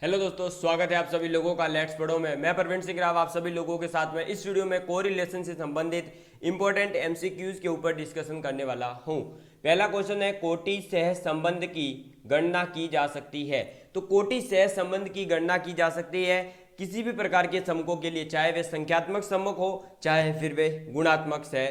Hello दोस्तों, स्वागत है आप सभी लोगों का लेट्स पढ़ो में। मैं प्रवीण सिंह राव आप सभी लोगों के साथ में इस वीडियो में कोरिलेशन से संबंधित इंपॉर्टेंट एमसीक्यूज के ऊपर डिस्कशन करने वाला हूं। पहला क्वेश्चन है, कोटि सह संबंध की गणना की जा सकती है। तो कोटि सह संबंध की गणना की जा सकती है किसी भी प्रकार के समकों के लिए, चाहे वे संख्यात्मक समक हो चाहे फिर वे गुणात्मक सह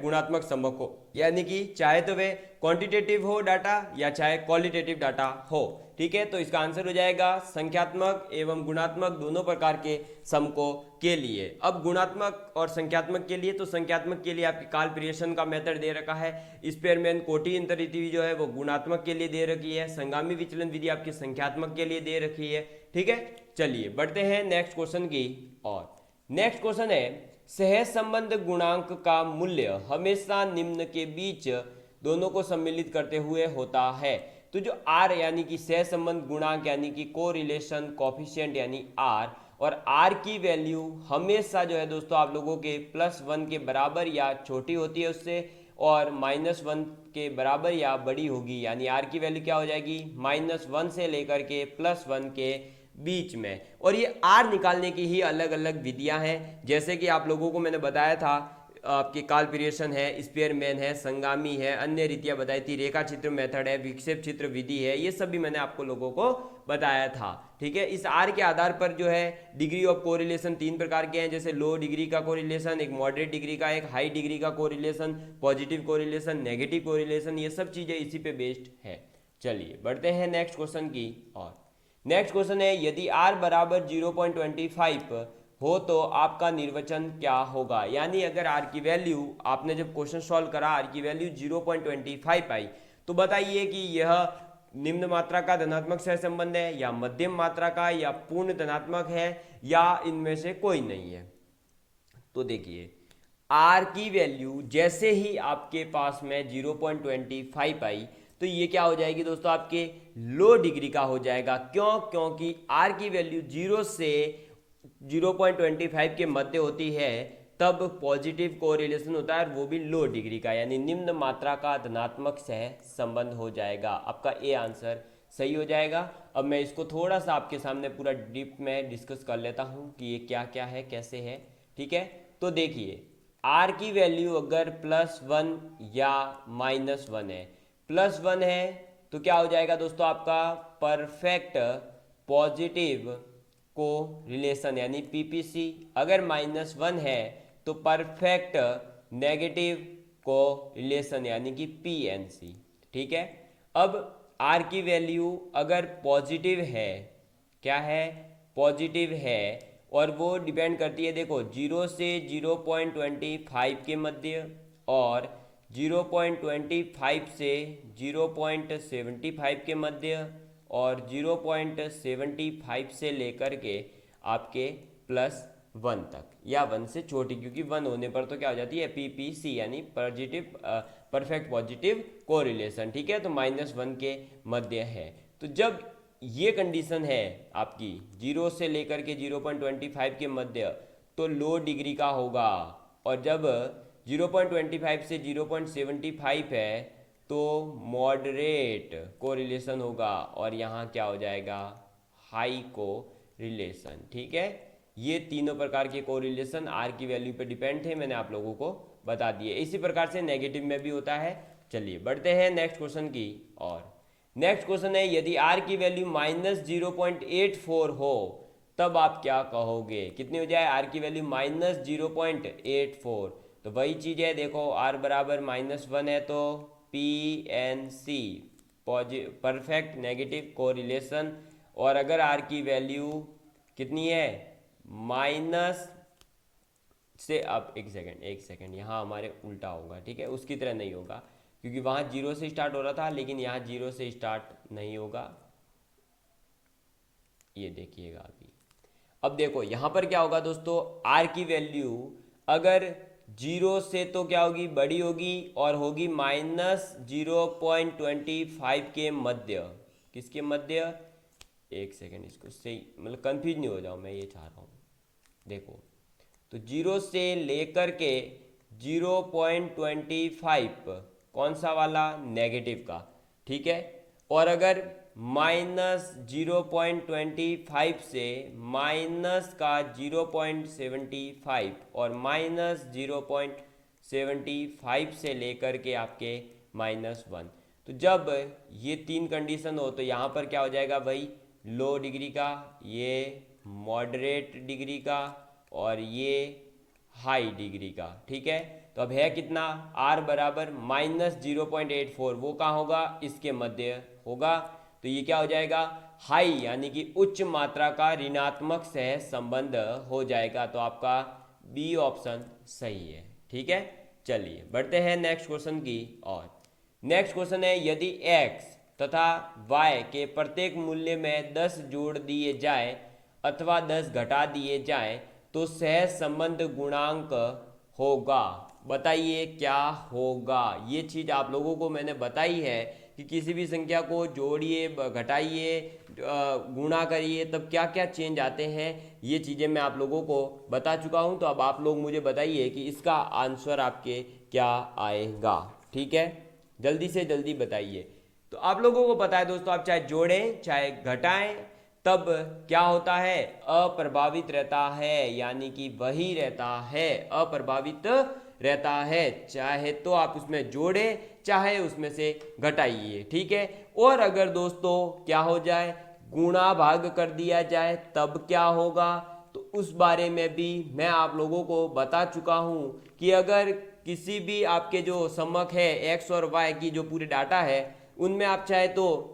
गुणात्मक समक हो, यानी कि चाहे तो वे क्वांटिटेटिव हो डाटा या चाहे क्वालिटेटिव डाटा हो। ठीक है, तो इसका आंसर हो जाएगा संख्यात्मक एवं गुणात्मक दोनों प्रकार के समकों के लिए। अब गुणात्मक और संख्यात्मक के लिए, तो संख्यात्मक के लिए आपकी कालप्रियेशन का मेथड दे रखा है। स्पेयरमैन कोटि अंतरित विधि जो है वो गुणात्मक के लिए दे रखी है। संगामी विचलन विधि आपकी संख्यात्मक के लिए दे रखी है। ठीक है, चलिए बढ़ते हैं नेक्स्ट क्वेश्चन की और नेक्स्ट क्वेश्चन है, सहज संबंध गुणांक का मूल्य हमेशा निम्न के बीच दोनों को सम्मिलित करते हुए होता है। तो जो आर यानी कि सहज संबंध गुणांक यानी कि कोरिलेशन कॉफिशिएंट यानी आर, और आर की वैल्यू हमेशा जो है दोस्तों आप लोगों के +1 के बराबर या छोटी होती है उससे, और -1 के बराबर या बड़ी होगी, यानी आर की वैल्यू क्या हो जाएगी -1 से लेकर के +1 के बीच में। और ये आर निकालने की ही अलग अलग विधियां हैं, जैसे कि आप लोगों को मैंने बताया था, आपके कालप्रियेशन है, स्पेयरमैन है, संगामी है, अन्य रीतियां बताई थी, रेखा चित्र मेथड है, विक्षेप चित्र विधि है, ये सब भी मैंने आपको लोगों को बताया था। ठीक है, इस आर के आधार पर जो है डिग्री ऑफ कोरिलेशन 3 प्रकार के हैं, जैसे लो डिग्री का कोरिलेशन, एक मॉडरेट डिग्री का, एक हाई डिग्री का correlation, positive correlation, negative correlation, ये सब चीजें इसी पे बेस्ड है। चलिए बढ़ते हैं नेक्स्ट क्वेश्चन की और नेक्स्ट क्वेश्चन है, यदि r बराबर 0.25 हो तो आपका निर्वचन क्या होगा। यानी अगर r की वैल्यू, आपने जब क्वेश्चन सॉल्व करा r की वैल्यू 0.25 आई, तो बताइए कि यह निम्न मात्रा का धनात्मक सहसंबंध है या मध्यम मात्रा का या पूर्ण धनात्मक है या इनमें से कोई नहीं है। तो देखिए, r की वैल्यू जैसे ही आपके पास में 0.25 आई, तो ये क्या हो जाएगी दोस्तों, आपके लो डिग्री का हो जाएगा। क्यों? क्योंकि r की वैल्यू 0 से 0.25 के मध्य होती है, तब पॉजिटिव कोरिलेशन होता है, और वो भी लो डिग्री का, यानी निम्न मात्रा का धनात्मक सह संबंध हो जाएगा। आपका ए आंसर सही हो जाएगा। अब मैं इसको थोड़ा सा आपके सामने पूरा डीप में डिस्कस कर लेता हूँ कि ये क्या क्या है, कैसे है। ठीक है, तो देखिए, r की वैल्यू अगर +1 या -1 है, +1 है तो क्या हो जाएगा दोस्तों, आपका परफेक्ट पॉजिटिव को रिलेशन यानी पीपीसी। अगर -1 है तो परफेक्ट नेगेटिव को रिलेशन यानी कि पीएनसी। ठीक है, अब आर की वैल्यू अगर पॉजिटिव है, क्या है, पॉजिटिव है, और वो डिपेंड करती है, देखो 0 से 0.25 के मध्य, और 0.25 से 0.75 के मध्य, और 0.75 से लेकर के आपके +1 तक, या 1 से छोटी, क्योंकि 1 होने पर तो क्या हो जाती है पीपीसी यानी पॉजिटिव परफेक्ट पॉजिटिव कोरिलेशन। ठीक है, तो -1 के मध्य है। तो जब ये कंडीशन है आपकी 0 से लेकर के 0.25 के मध्य, तो लो डिग्री का होगा, और जब 0.25 से 0.75 है तो मॉडरेट कोरिलेशन होगा, और यहाँ क्या हो जाएगा, हाई को रिलेशन। ठीक है, ये तीनों प्रकार के कोरिलेशन आर की वैल्यू पे डिपेंड थे, मैंने आप लोगों को बता दिए। इसी प्रकार से नेगेटिव में भी होता है। चलिए बढ़ते हैं नेक्स्ट क्वेश्चन की और नेक्स्ट क्वेश्चन है, यदि आर की वैल्यू -0.84 हो तब आप क्या कहोगे। कितनी हो जाए आर की वैल्यू -0.84, तो वही चीज़ है, देखो आर बराबर -1 है तो P N C perfect negative correlation, और अगर आर की वैल्यू कितनी है माइनस से, अब एक सेकेंड यहाँ हमारे उल्टा होगा। ठीक है, उसकी तरह नहीं होगा, क्योंकि वहाँ 0 से स्टार्ट हो रहा था, लेकिन यहाँ 0 से स्टार्ट नहीं होगा। ये देखिएगा अभी, अब देखो यहाँ पर क्या होगा दोस्तों, आर की वैल्यू अगर 0 से तो क्या होगी, बड़ी होगी, और होगी -0.25 के मध्य। किसके मध्य, एक सेकेंड, इसको सही मतलब कंफ्यूज नहीं हो जाओ, मैं ये चाह रहा हूँ। देखो, तो 0 से लेकर के 0.25 कौन सा वाला, नेगेटिव का। ठीक है, और अगर -0.25 से माइनस का 0.75 और -0.75 से लेकर के आपके -1। तो जब ये तीन कंडीशन हो तो यहाँ पर क्या हो जाएगा भाई, लो डिग्री का, ये मॉडरेट डिग्री का और ये हाई डिग्री का। ठीक है, तो अब है कितना, r बराबर -0.84, वो कहाँ होगा, इसके मध्य होगा। तो ये क्या हो जाएगा, हाई यानी कि उच्च मात्रा का ऋणात्मक सह संबंध हो जाएगा। तो आपका बी ऑप्शन सही है। ठीक है, चलिए बढ़ते हैं नेक्स्ट क्वेश्चन की ओर। नेक्स्ट क्वेश्चन है, यदि x तथा y के प्रत्येक मूल्य में 10 जोड़ दिए जाए अथवा 10 घटा दिए जाए तो सह संबंध गुणांक होगा। बताइए क्या होगा। ये चीज़ आप लोगों को मैंने बताई है कि किसी भी संख्या को जोड़िए, घटाइए, गुणा करिए, तब क्या क्या चेंज आते हैं, ये चीज़ें मैं आप लोगों को बता चुका हूँ। तो अब आप लोग मुझे बताइए कि इसका आंसर आपके क्या आएगा। ठीक है, जल्दी से जल्दी बताइए। तो आप लोगों को पता है दोस्तों, आप चाहे जोड़ें चाहे घटाएं तब क्या होता है, अप्रभावित रहता है, यानी कि वही रहता है, अप्रभावित रहता है। चाहे तो आप उसमें जोड़े चाहे उसमें से घटाइए। ठीक है, और अगर दोस्तों क्या हो जाए, गुणा भाग कर दिया जाए तब क्या होगा, तो उस बारे में भी मैं आप लोगों को बता चुका हूं कि अगर किसी भी आपके जो समक है एक्स और वाई की जो पूरे डाटा है उनमें आप चाहे तो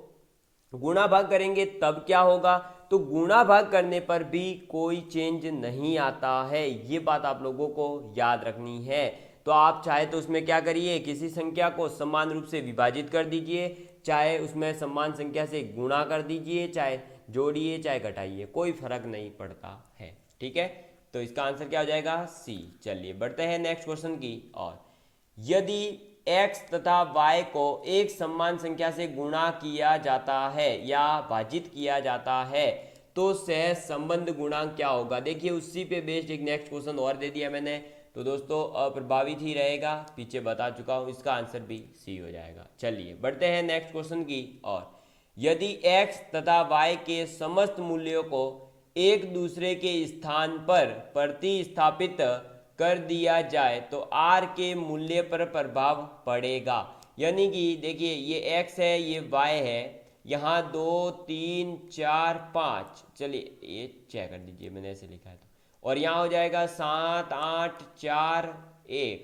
गुणा भाग करेंगे तब क्या होगा, तो गुणा भाग करने पर भी कोई चेंज नहीं आता है। ये बात आप लोगों को याद रखनी है। तो आप चाहे तो उसमें क्या करिए, किसी संख्या को समान रूप से विभाजित कर दीजिए, चाहे उसमें समान संख्या से गुणा कर दीजिए, चाहे जोड़िए चाहे घटाइए, कोई फर्क नहीं पड़ता है। ठीक है, तो इसका आंसर क्या हो जाएगा, सी। चलिए बढ़ते हैं नेक्स्ट क्वेश्चन की और। यदि x तथा y को एक समान संख्या से गुणा किया जाता है या भाजित किया जाता है तो सह संबंध गुणांक क्या होगा। देखिए उसी पे बेस्ड एक नेक्स्ट क्वेश्चन और दे दिया मैंने, तो दोस्तों अप्रभावित ही रहेगा, पीछे बता चुका हूँ, इसका आंसर भी सी हो जाएगा। चलिए बढ़ते हैं नेक्स्ट क्वेश्चन की और। यदि x तथा y के समस्त मूल्यों को एक दूसरे के स्थान पर प्रतिस्थापित कर दिया जाए तो r के मूल्य पर प्रभाव पड़ेगा। यानी कि देखिए ये x है ये y है, यहाँ 2 3 4 5, चलिए ये चेक कर दीजिए मैंने ऐसे लिखा है तो, और यहाँ हो जाएगा 7 8 4 1।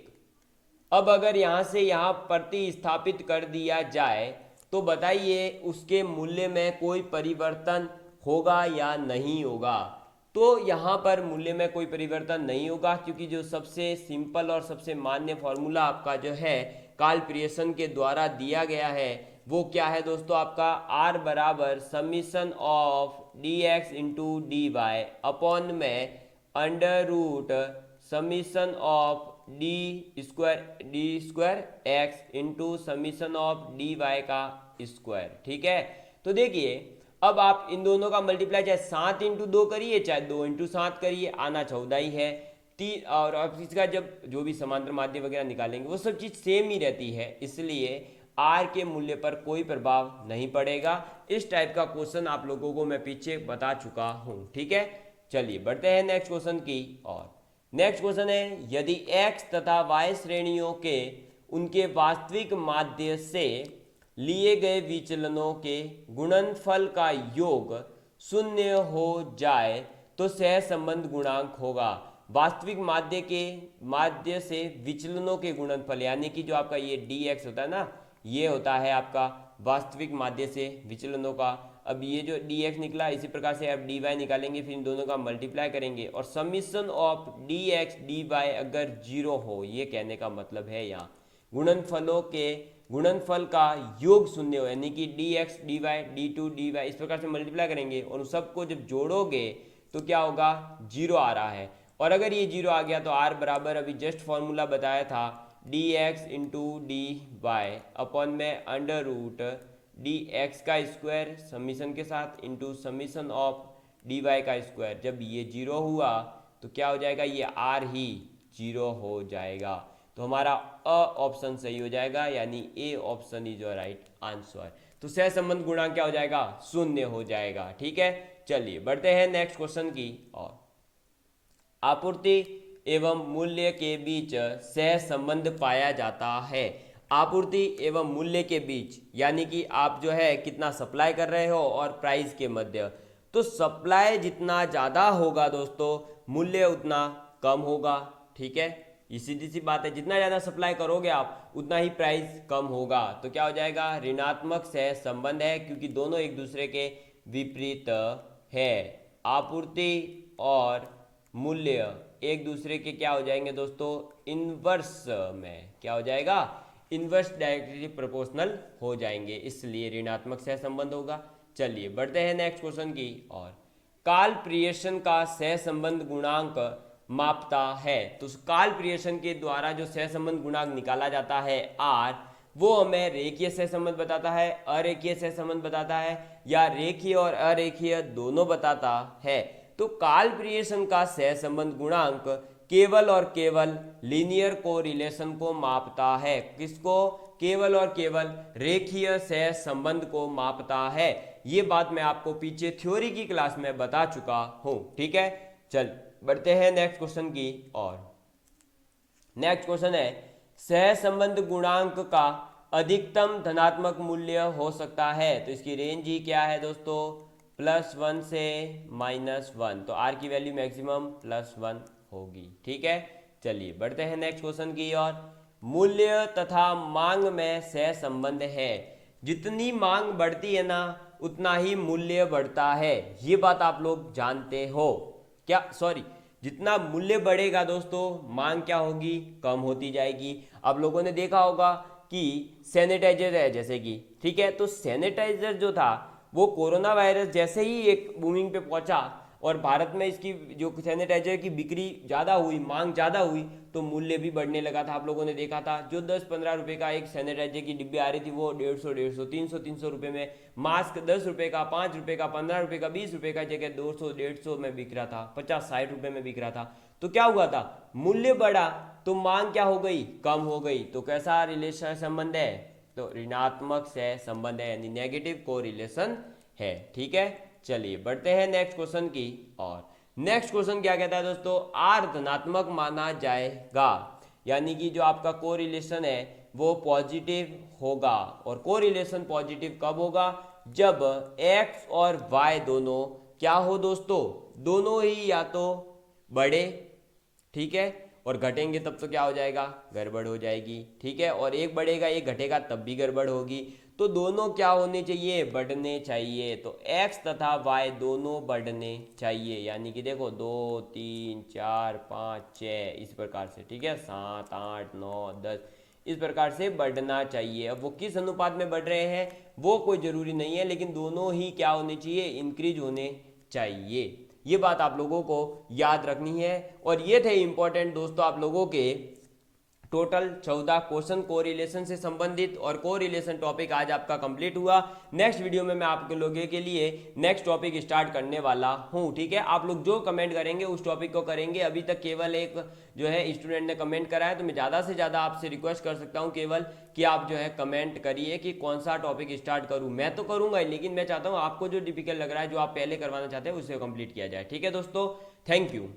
अब अगर यहाँ से यहाँ प्रतिस्थापित कर दिया जाए तो बताइए उसके मूल्य में कोई परिवर्तन होगा या नहीं होगा। तो यहाँ पर मूल्य में कोई परिवर्तन नहीं होगा, क्योंकि जो सबसे सिंपल और सबसे मान्य फॉर्मूला आपका जो है कार्ल पियर्सन के द्वारा दिया गया है वो क्या है दोस्तों, आपका r बराबर summation of d x into D Y upon में under root summation of d square x into summation of d y का स्क्वायर। ठीक है, तो देखिए अब आप इन दोनों का मल्टीप्लाई चाहे 7 इंटू 2 करिए चाहे 2 इंटू 7 करिए, आना 14 ही है। तीन और अब इसका जब जो भी समांतर माध्य वगैरह निकालेंगे वो सब चीज़ सेम ही रहती है, इसलिए आर के मूल्य पर कोई प्रभाव नहीं पड़ेगा। इस टाइप का क्वेश्चन आप लोगों को मैं पीछे बता चुका हूँ। ठीक है, चलिए बढ़ते हैं नेक्स्ट क्वेश्चन की और। नेक्स्ट क्वेश्चन है, यदि x तथा y श्रेणियों के उनके वास्तविक माध्य से लिए गए विचलनों के गुणनफल का योग शून्य हो जाए तो सह संबंध गुणांक होगा। वास्तविक माध्य के माध्य से विचलनों के गुणनफल, यानी कि जो आपका ये dx होता है ना, ये होता है आपका वास्तविक माध्य से विचलनों का। अब ये जो dx निकला इसी प्रकार से आप dy निकालेंगे, फिर इन दोनों का मल्टीप्लाई करेंगे और समीशन ऑफ dx dy अगर 0 हो, ये कहने का मतलब है यहाँ गुणनफलों के गुणनफल का योग शून्य हो, यानी कि dx dy d2 dy इस प्रकार से मल्टीप्लाई करेंगे और उन सबको जब जोड़ोगे तो क्या होगा, 0 आ रहा है। और अगर ये 0 आ गया तो r बराबर अभी जस्ट फॉर्मूला बताया था dx into D Y upon में अंडर रूट dx का स्क्वायर समीशन के साथ इंटू समीशन ऑफ dy का स्क्वायर। जब ये 0 हुआ तो क्या हो जाएगा, ये r ही 0 हो जाएगा। तो हमारा अ ऑप्शन सही हो जाएगा, यानी A option is your right answer. तो सहसंबंध गुणांक क्या हो जाएगा, 0 हो जाएगा। ठीक है, चलिए बढ़ते हैं नेक्स्ट क्वेश्चन की ओर। आपूर्ति एवं मूल्य के बीच सहसंबंध पाया जाता है। आपूर्ति एवं मूल्य के बीच यानी कि आप जो है कितना सप्लाई कर रहे हो और प्राइस के मध्य, तो सप्लाई जितना ज़्यादा होगा दोस्तों, मूल्य उतना कम होगा। ठीक है, ये सीधी सी बात है, जितना ज़्यादा सप्लाई करोगे आप उतना ही प्राइस कम होगा। तो क्या हो जाएगा, ऋणात्मक सहसंबंध है, क्योंकि दोनों एक दूसरे के विपरीत है। आपूर्ति और मूल्य एक दूसरे के क्या हो जाएंगे दोस्तों, इनवर्स में क्या हो जाएगा, इनवर्स डायरेक्टली प्रोपोर्शनल हो जाएंगे, इसलिए ऋणात्मक सहसंबंध होगा। चलिए बढ़ते हैं नेक्स्ट क्वेश्चन की ओर। काल प्रियेशन का सहसंबंध गुणांक मापता है। तो काल प्रियेशन के द्वारा जो सहसंबंध गुणांक निकाला जाता है आर, वो हमें रेखीय सहसंबंध बताता है, अरेखीय सहसंबंध बताता है, या रेखीय और अरेखीय दोनों बताता है। तो काल प्रियेशन का सहसंबंध गुणांक केवल और केवल लीनियर कोरिलेशन को मापता है। किसको, केवल और केवल रेखीय सहसंबंध को मापता है। ये बात मैं आपको पीछे थ्योरी की क्लास में बता चुका हूं। ठीक है, चल बढ़ते हैं नेक्स्ट क्वेश्चन की ओर। नेक्स्ट क्वेश्चन है, सहसंबंध गुणांक का अधिकतम धनात्मक मूल्य हो सकता है। तो इसकी रेंज ही क्या है दोस्तों, +1 से -1। तो आर की वैल्यू मैक्सिमम +1 होगी। ठीक है, चलिए बढ़ते हैं नेक्स्ट क्वेश्चन की ओर। मूल्य तथा मांग में सहसंबंध है। जितनी मांग बढ़ती है ना, उतना ही मूल्य बढ़ता है। ये बात आप लोग जानते हो क्या, सॉरी, जितना मूल्य बढ़ेगा दोस्तों, मांग क्या होगी, कम होती जाएगी। आप लोगों ने देखा होगा कि सैनिटाइजर है जैसे कि, ठीक है, तो सैनिटाइजर जो था वो कोरोना वायरस जैसे ही एक बूमिंग पे पहुंचा और भारत में इसकी जो सैनिटाइजर की बिक्री ज़्यादा हुई, मांग ज़्यादा हुई, तो मूल्य भी बढ़ने लगा था। आप लोगों ने देखा था, जो 10-15 रुपए का एक सैनिटाइजर की डिब्बी आ रही थी, वो 150, 300 रुपए में। मास्क 10 रुपए का, 5 रुपए का, 15 रुपए का, 20 रुपए का जगह 200, 150 में बिक रहा था, 50, 60 रुपए में बिक रहा था। तो क्या हुआ था, मूल्य बढ़ा तो मांग क्या हो गई, कम हो गई। तो कैसा रिलेशन संबंध है, तो ऋणात्मक सहसंबंध है, यानी नेगेटिव कोरिलेशन है। ठीक है, चलिए बढ़ते हैं नेक्स्ट क्वेश्चन की और। नेक्स्ट क्वेश्चन क्या कहता है दोस्तों, आर धनात्मक माना जाएगा, यानी कि जो आपका कोरिलेशन है वो पॉजिटिव होगा। और कोरिलेशन पॉजिटिव कब होगा, जब एक्स और वाई दोनों क्या हो दोस्तों, दोनों ही या तो बढ़े, ठीक है, और घटेंगे तब तो क्या हो जाएगा, गड़बड़ हो जाएगी। ठीक है, और एक बढ़ेगा एक घटेगा तब भी गड़बड़ होगी। तो दोनों क्या होने चाहिए, बढ़ने चाहिए। तो x तथा y दोनों बढ़ने चाहिए, यानी कि देखो 2, 3, 4, 5, 6 इस प्रकार से। ठीक है, 7, 8, 9, 10 इस प्रकार से बढ़ना चाहिए। अब वो किस अनुपात में बढ़ रहे हैं वो कोई जरूरी नहीं है, लेकिन दोनों ही क्या होने चाहिए, इंक्रीज होने चाहिए। ये बात आप लोगों को याद रखनी है। और ये थे इंपॉर्टेंट दोस्तों आप लोगों के टोटल 14 क्वेश्चन कोरिलेशन से संबंधित, और कोरिलेशन टॉपिक आज आपका कंप्लीट हुआ। नेक्स्ट वीडियो में मैं आप लोगों के लिए नेक्स्ट टॉपिक स्टार्ट करने वाला हूं। ठीक है, आप लोग जो कमेंट करेंगे उस टॉपिक को करेंगे। अभी तक केवल एक जो है स्टूडेंट ने कमेंट करा है, तो मैं ज़्यादा से ज़्यादा आपसे रिक्वेस्ट कर सकता हूँ केवल कि आप जो है कमेंट करिए कि कौन सा टॉपिक स्टार्ट करूँ। मैं तो करूँगा, लेकिन मैं चाहता हूँ आपको जो डिफिकल्ट लग रहा है, जो आप पहले करवाना चाहते हैं, उसे कंप्लीट किया जाए। ठीक है दोस्तों, थैंक यू।